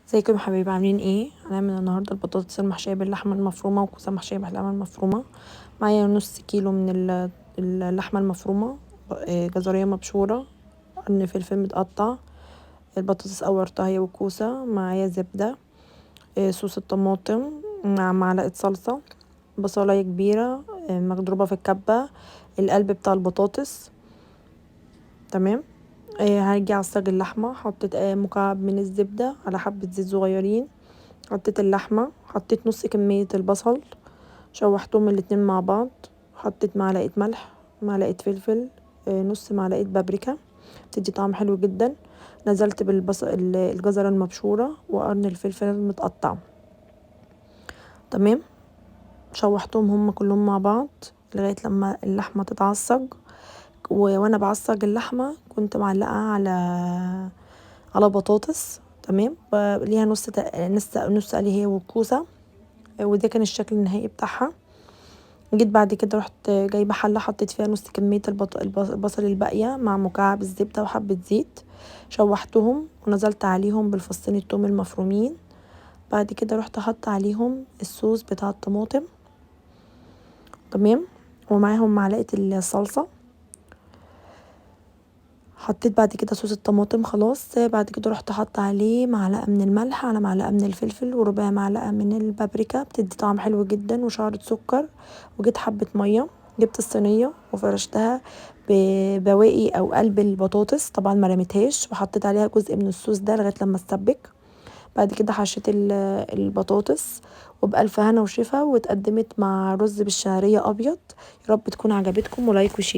ازيكم يا حبايبي، عاملين ايه؟ هنعمل النهارده البطاطس المحشيه باللحمه المفرومه وكوسه محشيه باللحمه المفرومه. معايا نص كيلو من اللحمه المفرومه، جزريه مبشوره، قرن فلفل متقطع، البطاطس قورتها هي والكوسه، معايا زبده، صوص الطماطم مع معلقه صلصه، بصلايه كبيره مضروبه في الكبه، القلب بتاع البطاطس. تمام. هاجي اعصج اللحمه، حطيت مكعب من الزبده على حبه زيت صغيرين، حطيت اللحمه، حطيت نص كميه البصل، شوحتهم الاتنين مع بعض، حطيت معلقه ملح، معلقه فلفل، نص معلقه بابريكا بتدي طعم حلو جدا. نزلت الجزره المبشوره وقرن الفلفل المتقطع. تمام. شوحتهم هم كلهم مع بعض لغايه لما اللحمه تتعصج. وانا بعصج اللحمه كنت معلقه على بطاطس. تمام. ليها نص قلي هي والكوسه، وده كان الشكل النهائي بتاعها. جيت بعد كده رحت جايبه حله، حطيت فيها نص كميه البصل الباقيه مع مكعب الزبده وحبه زيت، شوحتهم ونزلت عليهم بالفصين التوم المفرومين. بعد كده رحت حط عليهم الصوص بتاع الطماطم. تمام. ومعاهم معلقه الصلصه. حطيت بعد كده صوص الطماطم خلاص. بعد كده رحت حط عليه معلقه من الملح على معلقه من الفلفل وربع معلقه من البابريكا بتدي طعم حلو جدا، وشعرة سكر. وجيت حبه ميه، جبت الصينيه وفرشتها ببواقي او قلب البطاطس، طبعا ما رميتهاش، وحطيت عليها جزء من الصوص ده لغايه لما تسبك. بعد كده حشيت البطاطس، وبألف هنا وشفا، واتقدمت مع رز بالشعريه ابيض. يا رب تكون عجبتكم، ولايك وشير.